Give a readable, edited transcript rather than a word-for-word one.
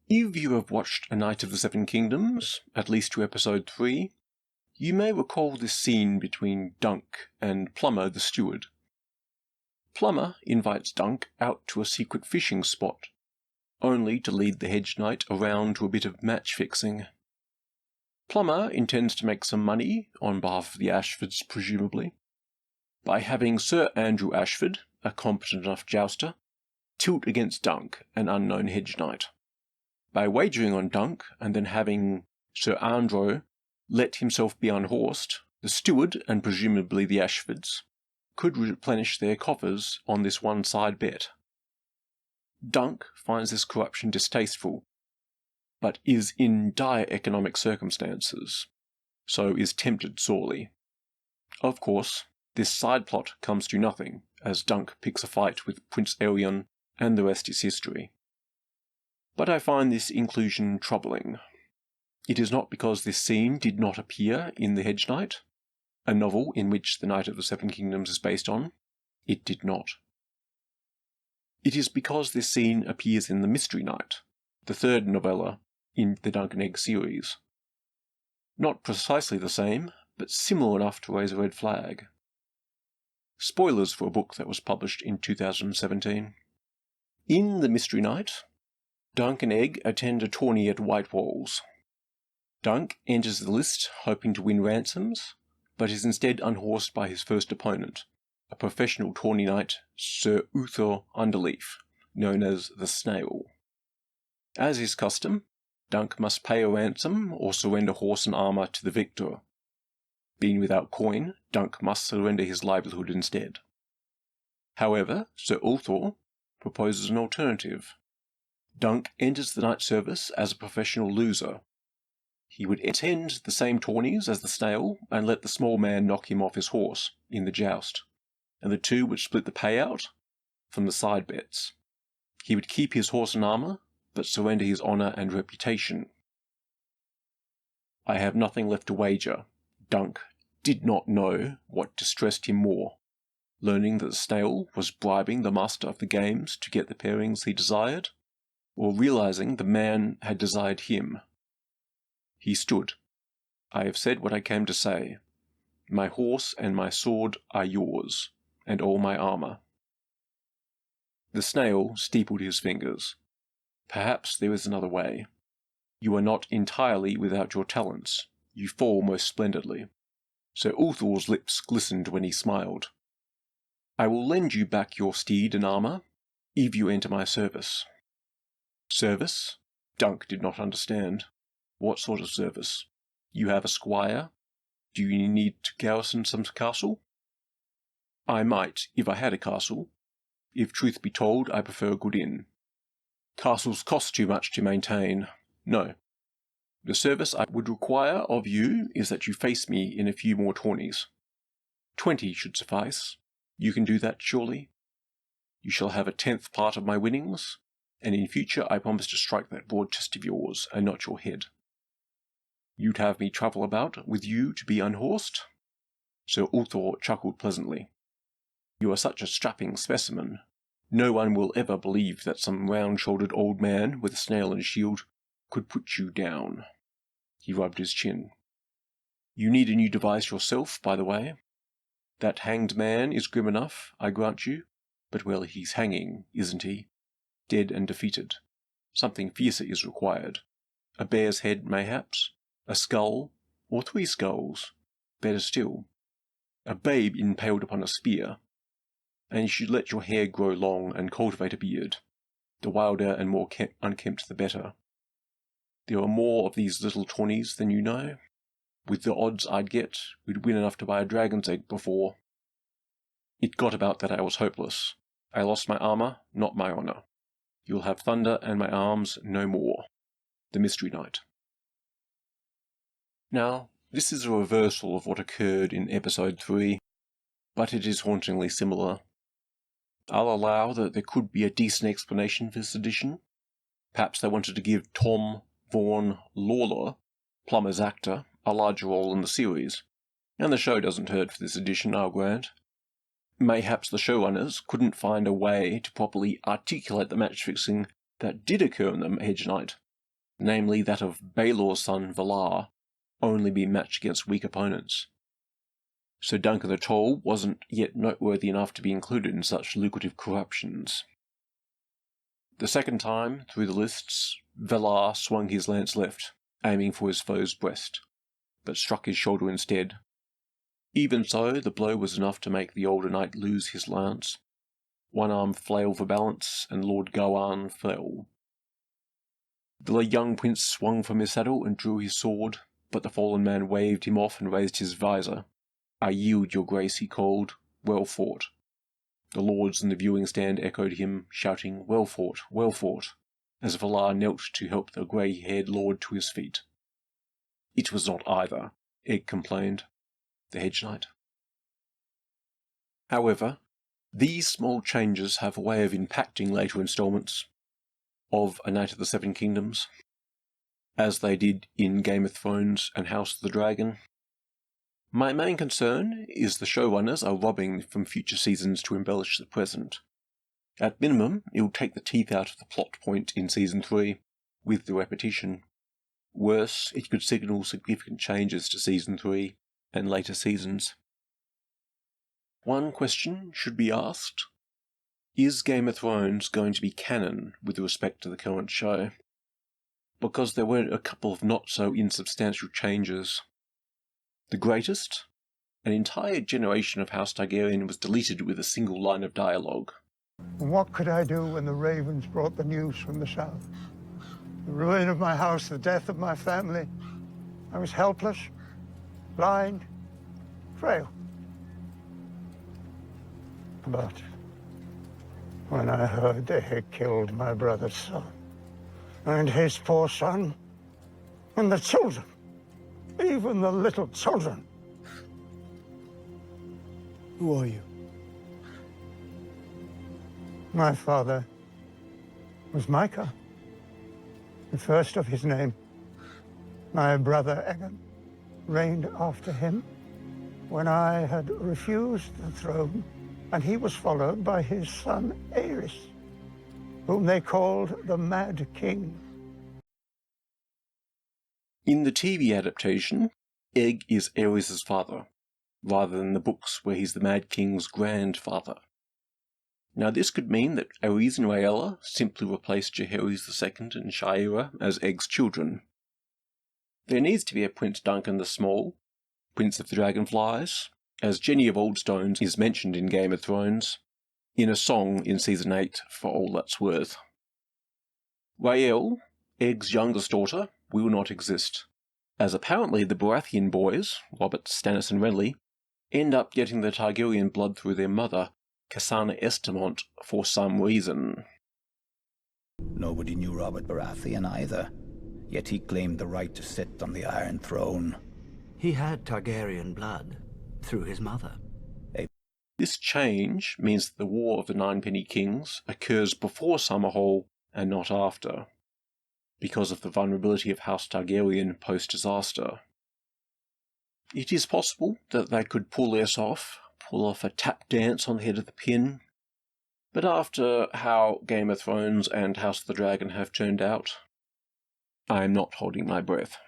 If you have watched A Knight of the Seven Kingdoms, at least to episode 3, you may recall this scene between Dunk and Plummer the steward. Plummer invites Dunk out to a secret fishing spot, only to lead the hedge knight around to a bit of match-fixing. Plummer intends to make some money, on behalf of the Ashfords presumably, by having Sir Andrew Ashford, a competent enough jouster, tilt against Dunk, an unknown hedge knight. By wagering on Dunk, and then having Sir Andrew let himself be unhorsed, the steward, and presumably the Ashfords, could replenish their coffers on this one-side bet. Dunk finds this corruption distasteful, but is in dire economic circumstances, so is tempted sorely. Of course, this side plot comes to nothing, as Dunk picks a fight with Prince Elion, and the rest is history. But I find this inclusion troubling. It is not because this scene did not appear in The Hedge Knight, a novel in which The Knight of the Seven Kingdoms is based on. It did not. It is because this scene appears in The Mystery Knight, the third novella in the Dunk and Egg series. Not precisely the same, but similar enough to raise a red flag. Spoilers for a book that was published in 2017. In The Mystery Knight, Dunk and Egg attend a tourney at White Walls. Dunk enters the list hoping to win ransoms, but is instead unhorsed by his first opponent, a professional tourney knight, Sir Uther Underleaf, known as the Snail. As is custom, Dunk must pay a ransom or surrender horse and armour to the victor. Being without coin, Dunk must surrender his livelihood instead. However, Sir Uther proposes an alternative. Dunk enters the knight service as a professional loser. He would attend the same tourneys as the Snail and let the small man knock him off his horse in the joust, and the two would split the payout from the side bets. He would keep his horse and armour, but surrender his honour and reputation. I have nothing left to wager. Dunk did not know what distressed him more, learning that the Snail was bribing the master of the games to get the pairings he desired, or realising the man had desired him. He stood. I have said what I came to say. My horse and my sword are yours, and all my armour. The Snail steepled his fingers. Perhaps there is another way. You are not entirely without your talents. You fall most splendidly. Sir Uther's lips glistened when he smiled. I will lend you back your steed and armour, if you enter my service. Service? Dunk did not understand. What sort of service? You have a squire? Do you need to garrison some castle? I might, if I had a castle. If truth be told, I prefer a good inn. Castles cost too much to maintain. No. The service I would require of you is that you face me in a few more tourneys. 20 should suffice. You can do that, surely? You shall have a 10th part of my winnings, and in future I promise to strike that broad chest of yours, and not your head. You'd have me travel about with you to be unhorsed? Sir Uther chuckled pleasantly. You are such a strapping specimen. No one will ever believe that some round-shouldered old man with a snail and shield could put you down. He rubbed his chin. You need a new device yourself, by the way. That hanged man is grim enough, I grant you, but well, he's hanging, isn't he? Dead and defeated. Something fiercer is required. A bear's head, mayhaps, a skull, or 3 skulls. Better still, a babe impaled upon a spear. And you should let your hair grow long and cultivate a beard. The wilder and more unkempt the better. There are more of these little tourneys than you know. With the odds I'd get, we'd win enough to buy a dragon's egg before. It got about that I was hopeless. I lost my armour, not my honour. You'll have thunder and my arms no more. The Mystery Knight. Now, this is a reversal of what occurred in episode 3, but it is hauntingly similar. I'll allow that there could be a decent explanation for this edition. Perhaps they wanted to give Tom Vaughan Lawler, Plummer's actor, a larger role in the series, and the show doesn't hurt for this edition, I'll grant. Mayhaps the showrunners couldn't find a way to properly articulate the match-fixing that did occur in The Hedge Knight, namely that of Baelor's son Valar, only be matched against weak opponents. So Duncan the Tall wasn't yet noteworthy enough to be included in such lucrative corruptions. The second time, through the lists, Valar swung his lance left, aiming for his foe's breast, but struck his shoulder instead. Even so, the blow was enough to make the older knight lose his lance. One arm flailed for balance, and Lord Gawain fell. The young prince swung from his saddle and drew his sword, but the fallen man waved him off and raised his visor. "I yield, your grace," he called. "Well fought." The lords in the viewing stand echoed him, shouting, "Well fought," as Valar knelt to help the grey-haired lord to his feet. "It was not either," Egg complained, the hedge knight. However, these small changes have a way of impacting later installments of A Knight of the Seven Kingdoms, as they did in Game of Thrones and House of the Dragon. My main concern is the showrunners are robbing from future seasons to embellish the present. At minimum, it will take the teeth out of the plot point in Season 3, with the repetition. Worse, it could signal significant changes to Season 3 and later seasons. One question should be asked: is Game of Thrones going to be canon with respect to the current show? Because there were a couple of not-so-insubstantial changes. The greatest? An entire generation of House Targaryen was deleted with a single line of dialogue. What could I do when the ravens brought the news from the south? The ruin of my house, the death of my family. I was helpless, blind, frail. But when I heard they had killed my brother's son, and his poor son, and the children, even the little children. Who are you? My father was Micah, the first of his name. My brother Aegon reigned after him when I had refused the throne, and he was followed by his son Aerys, whom they called the Mad King. In the TV adaptation, Egg is Aerys' father, rather than the books where he's the Mad King's grandfather. Now this could mean that Aerys and Rhaella simply replaced Jaehaerys II and Shayera as Egg's children. There needs to be a Prince Duncan the Small, Prince of the Dragonflies, as Jenny of Oldstones is mentioned in Game of Thrones, in a song in Season 8 for all that's worth. Rhaelle, Egg's youngest daughter, will not exist, as apparently the Baratheon boys, Robert, Stannis and Renly, end up getting the Targaryen blood through their mother, Cassana Estamont, for some reason. Nobody knew Robert Baratheon either, yet he claimed the right to sit on the Iron Throne. He had Targaryen blood through his mother. This change means that the War of the Ninepenny Kings occurs before Summerhall and not after, because of the vulnerability of House Targaryen post-disaster. It is possible that they could pull off a tap dance on the head of the pin, but after how Game of Thrones and House of the Dragon have turned out, I am not holding my breath.